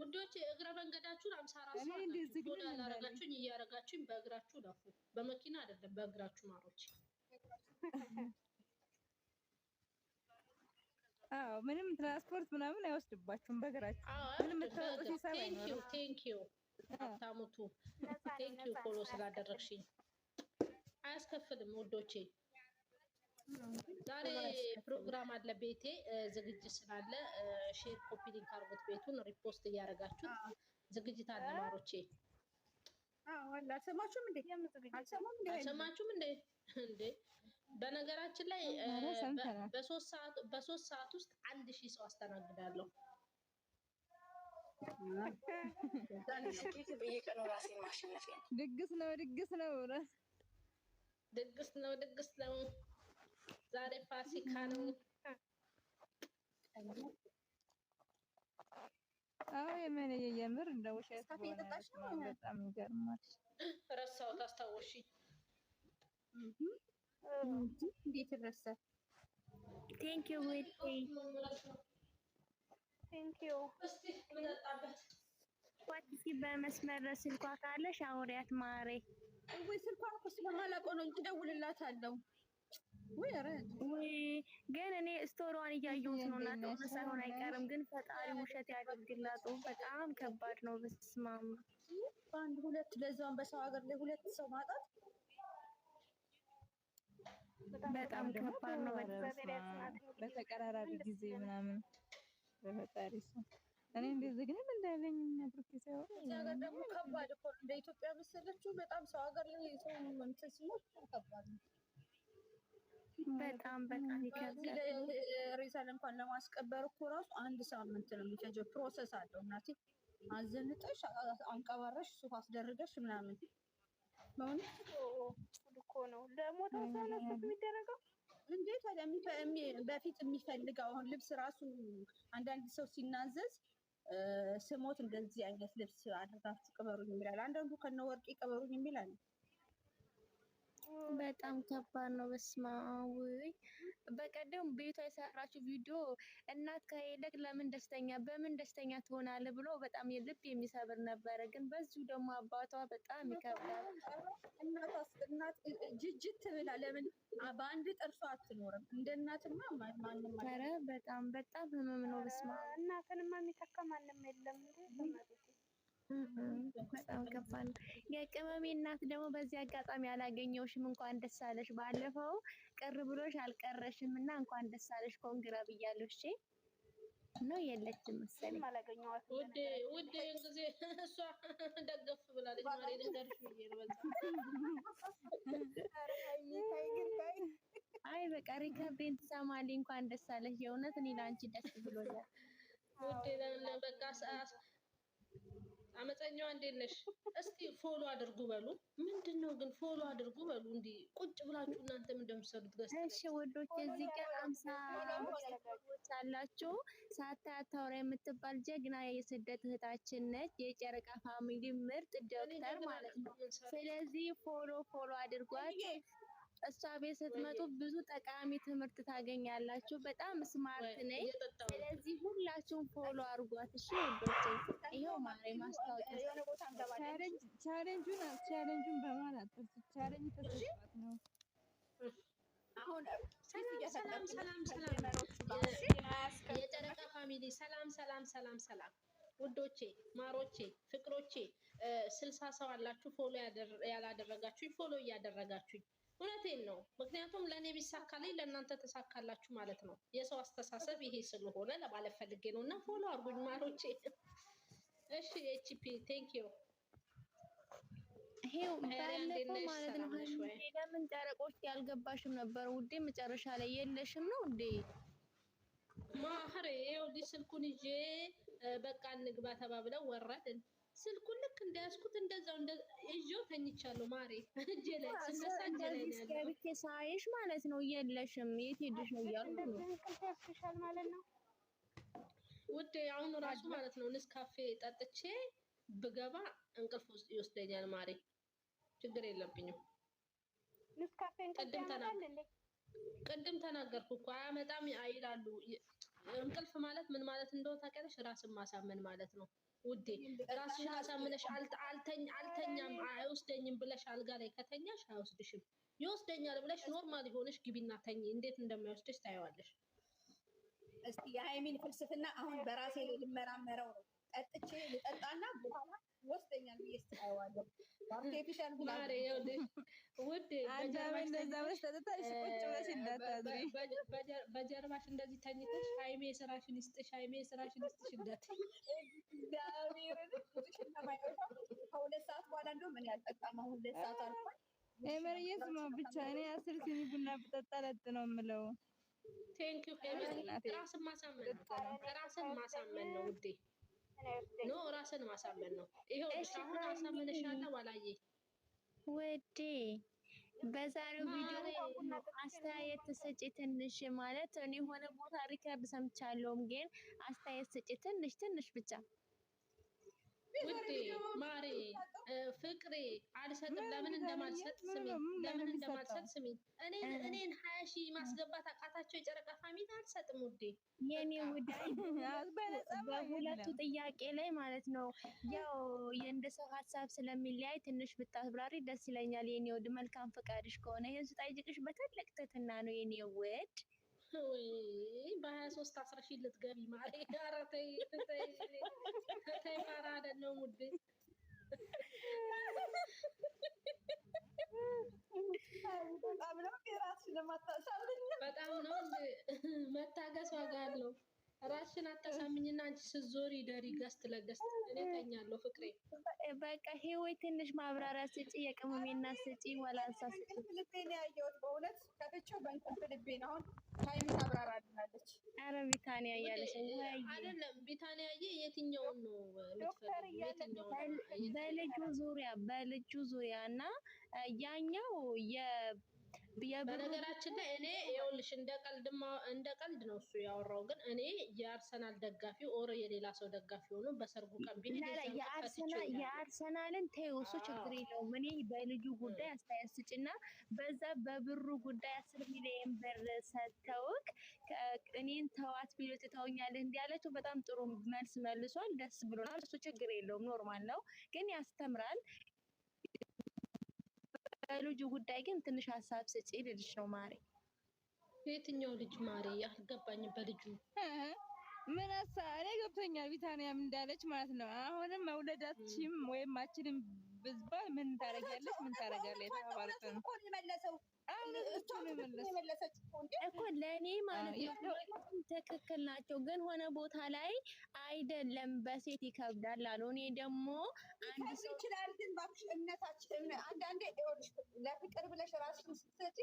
ውዶች እግረ መንገዳችሁን 54 ሰዓት ፎሎ ያላረጋችሁኝ እያረጋችሁኝ በእግራችሁ ለፉ። በመኪና አይደለም በእግራችሁ ማሮች። አዎ ምንም ትራንስፖርት ምናምን አይወስድባችሁም በእግራችሁ። ምንም የምታወጡት ሂሳብ አይኖርም። ቴንኪዩ ሀብታሙቱ ቴንኪዩ ፎሎ ስላደረግሽኝ። አያስከፍልም ውዶቼ። ዛሬ ፕሮግራም አለ ቤቴ ዝግጅት ስላለ ሼር ኮፒ ሊንክ አድርጉት። ቤቱን ሪፖስት እያደረጋችሁት ዝግጅት አለ ማሮቼ። አልሰማችሁም እንዴ? እንዴ በነገራችን ላይ በሶስት ሰዓት ውስጥ 1000 ሰው አስተናግዳለሁ። ድግስ ነው። ዛሬ ፋሲካ ነው። አዎ የምር እንደ ውሸት በጣም ይገርማል። ረሳሁት፣ አስታወስሽኝ። እንዴት ረሳህ? ቴንኪዩ ዋትሲ በመስመር ስልኳ ካለሽ አውሪያት ማሬ። ወይ ስልኳን እኮ ስለማላውቀው ነው እንጂ እደውልላታለሁ። ወይ ግን እኔ ስቶሪዋን እያየሁት ነው እና ጥሩ ሳይሆን አይቀርም። ግን ፈጣሪ ውሸት ያደርግላት። በጣም ከባድ ነው። በስመ አብ በአንድ ሁለት ለዛም በሰው ሀገር ላይ ሁለት ሰው ማጣት በጣም ከባድ ነው። በተቀራራቢ ጊዜ ምናምን በፈጣሪ ሰው እኔ እንደዚህ ግን እንዳለኝ ብሩክ ሲያወራ እዚህ ሀገር ደግሞ ከባድ እኮ እንደ ኢትዮጵያ መሰለችው። በጣም ሰው ሀገር ላይ ሰው እንትን ሲሞት ከባድ ነው። በጣም ይከብዳል። ሬሳን እንኳን ለማስቀበር እኮ ራሱ 1 ሳምንት ነው የሚፈጀው። ፕሮሰስ አለው እናቴ። አዘንጠሽ አንቀባረሽ ሱፍ አስደርገሽ ምናምን ነው እኮ ነው ለሞተው ሰው ነው የሚደረገው እንዴ። ታዲያ በፊት የሚፈልገው አሁን ልብስ ራሱ አንዳንድ ሰው ሲናዘዝ ስሞት እንደዚህ አይነት ልብስ አድርጋችሁ ቅበሩኝ የሚላል። አንዳንዱ ከነ ወርቄ ቅበሩኝ የሚላል። በጣም ከባድ ነው። በስመ አብ በቀደም ቤቷ የሰራችው ቪዲዮ እናት ከሄደክ ለምን በምን ደስተኛ ትሆናለህ ብሎ በጣም ልብ የሚሰብር ነበረ። ግን በዚሁ ደግሞ አባቷ በጣም ይከብዳል። እናት ጅጅት ብላ ለምን በአንድ ጥርሷ አትኖርም? እንደ እናትማ ማንም ኧረ በጣም ህመም ነው። በስመ አብ እናትንማ የሚተካ ማንም የለም። በጣም ከባድ ነው። የቅመሜ እናት ደግሞ በዚህ አጋጣሚ አላገኘውሽም፣ እንኳን ደስ አለሽ። ባለፈው ቅር ብሎሽ አልቀረሽም እና እንኳን ደስ አለሽ ኮንግራ ብያለሁ። እሺ ነው የለችም መሰለኝ አላገኘኋትም። ውዴ ጊዜ እሷ ደገፍ ብላለች። ማሬ ነገርሽ ብዬ ነው በዛ። አይ በቃ ሪከርዴን ትሰማለች። እንኳን ደስ አለሽ። የእውነት እኔ ለአንቺ ደስ ብሎኛል ውዴ። በቃ አመፀኛዋ እንዴት ነሽ? እስቲ ፎሎ አድርጉ በሉ። ምንድነው ግን ፎሎ አድርጉ በሉ። እንዲህ ቁጭ ብላችሁ እናንተ ምን እንደምትሰሩት ገዝታ። እሺ ወዶች እዚህ ጋር 50 ሰዎች አላችሁ። ሳታያት ታውራ የምትባል ጀግና የስደት እህታችን ነች። የጨረቃ ፋሚሊ ምርጥ ዶክተር ማለት ነው። ስለዚህ ፎሎ አድርጓት። እሷ ቤት ስትመጡ ብዙ ጠቃሚ ትምህርት ታገኛላችሁ። በጣም ስማርት ነኝ። ስለዚህ ሁላችሁም ፎሎ አድርጓት። እሺ ወዶቼ፣ ይሄው ማሬ ማስታወቂያ ቻሌንጁን በማለት ቻሌንጅ ተሰጥቷት ነው። አሁን ሰላም የጨረቃ ፋሚሊ ሰላም ውዶቼ፣ ማሮቼ፣ ፍቅሮቼ 60 ሰው አላችሁ። ፎሎ ያላደረጋችሁኝ ፎሎ እያደረጋችሁኝ። እውነቴን ነው። ምክንያቱም ለእኔ ቢሳካልኝ ለእናንተ ተሳካላችሁ ማለት ነው። የሰው አስተሳሰብ ይሄ ስለሆነ ለማለት ፈልጌ ነው። እና ፎሎ አድርጉኝ ማሮቼ። እሺ ኤችፒ ቴንክ ዩ። ይሄው ባለፈው ማለት ነው። ለምን ጨረቆች ያልገባሽም ነበር ውዴ? መጨረሻ ላይ የለሽም ነው እንዴ? ማህሬ ይኸው ስልኩን ይዤ በቃ እንግባ ተባብለው ወረድን። ስልኩን ልክ እንደያዝኩት እንደዛው ይዤው ተኝቻለሁ። ማሬ እጄ ላይ ስነሳ እጄ ላይ ነው ያለው። ሳይሽ ማለት ነው የለሽም። የት ሄድሽ ነው እያልኩ ነው። እንቅልፍ ማለት ነው ውዴ። አሁን ራሱ ማለት ነው ንስካፌ ጠጥቼ ብገባ እንቅልፍ ውስጥ ይወስደኛል ማሬ። ችግር የለብኝም። ንስካፌ ቅድም ተናገርኩ እኮ አያመጣም ይላሉ። እንቅልፍ ማለት ምን ማለት እንደሆነ ታውቂያለሽ? ራስን ማሳመን ማለት ነው ውዴ። ራስሽን አሳምነሽ አልተኛም አይወስደኝም ብለሽ አልጋ ላይ ከተኛሽ አይወስድሽም። ይወስደኛል ብለሽ ኖርማል የሆነሽ ግቢና ተኝ። እንዴት እንደማይወስድሽ ታየዋለሽ። እስቲ የሃይሚን ፍልስፍና አሁን በራሴ ላይ ልመራመረው ነው። ጠጥቼ ልጠጣና በኋላ ይወስደኛል ብዬ አስባለሁ። አርቲፊሻል ማሬ ውዴ በጀርባሽ እንደዚህ ተኝተሽ ሃይሜ ስራሽን ይስጥሽ፣ ሃይሜ ስራሽን ይስጥሽ እንዳትዪ። ከሁለት ሰዓት በኋላ እንደውም እኔ አልጠጣም። አሁን 2 ሰዓት አልፏል። ኤመርዬ ስማ ብቻ እኔ 10 ሲኒ ቡና ብጠጣ ለጥ ነው የምለው። ቴንክ ዩ ራስን ማሳመን ነው ውዴ። ኖ ራስን ማሳመን ነው። ይሄው አሁን አሳመነሻለሁ ዋላዬ ውዴ። በዛሬው ቪዲዮ አስተያየት ስጪ ትንሽ ማለት እኔ የሆነ ቦታ ሪከርድ ሰምቻለሁም፣ ግን አስተያየት ስጪ ትንሽ ብቻ ውዴ ማሬ ፍቅሬ። አልሰጥም። ለምን እንደማልሰጥ ስሚ። እኔን 20 ሺህ ማስገባት አቃታቸው የጨረቃ ፋሚሊ። አልሰጥም ውዴ የኔ ውዳይ። በሁለቱ ጥያቄ ላይ ማለት ነው ያው የእንደ ሰው ሀሳብ ስለሚለያይ ትንሽ ብታብራሪ ደስ ይለኛል የኔ ውድ። መልካም ፈቃድሽ ከሆነ ይሄን ስጠይቅሽ በትልቅ ትህትና ነው የኔ ውድ። ወይ በ23 10 ሺህ ልትገቢ ማሬ። ኧረ ተይ ፋራ አይደለም ውዴ። በጣም ነው መታገስ ዋጋ አለው። ራስሽን አታሳምኝና አንቺ ስትዞሪ ደሪ ገስት ለገስት እኔ ተኛለሁ ፍቅሬ። በቃ ህይወት ትንሽ ማብራሪያ ስጪ፣ የቅመሜና ስጪ፣ ወላንሳ ስጪ። ልቤን ያየሁት በእውነት ከፍቼው በእንቅልፍ ልቤን። አሁን ሃይሚ ታብራራልናለች። ኧረ ቢታንያ እያለሽ አይደለም። ቢታንያዬ የትኛውን ነው የምትፈልጊው? በልጁ ዙሪያ እና ያኛው በነገራችን ላይ እኔ ይኸውልሽ እንደ ቀልድ ነው እሱ ያወራው። ግን እኔ የአርሰናል ደጋፊ ኦር የሌላ ሰው ደጋፊ ሆኖ በሰርጉ ቀን የአርሰናልን ተይው፣ እሱ ችግር የለውም። እኔ በልጁ ጉዳይ አስተያየት ስጭና በዛ በብሩ ጉዳይ 10 ሚሊዮን ብር ሰጥተውክ እኔን ተዋት ቢሉ ትተውኛለህ እንዲህ ያለችው በጣም ጥሩ መልስ መልሷል። ደስ ብሎናል። እሱ ችግር የለውም፣ ኖርማል ነው፣ ግን ያስተምራል። በልጁ ጉዳይ ግን ትንሽ ሀሳብ ስጪ ልልሽ ነው ማሬ። የትኛው ልጅ ማሬ? አልገባኝም። በልጁ ምን እኔ ገብቶኛል። ቢታንያም እንዳለች ማለት ነው። አሁንም መውለዳችም ወይም አችንም ብዝባል ምን ታረጋለች? የተባባሉት ነው እኮ ለእኔ ማለት ነው። ትክክል ናቸው፣ ግን ሆነ ቦታ ላይ አይደለም በሴት ይከብዳል አሉ። እኔ ደግሞ አንድ ሰው ይችላል፣ ግን እባክሽ እምነታችን አንዳንዴ ይኸውልሽ ለፍቅር ብለሽ ራስሽን ስትሰጪ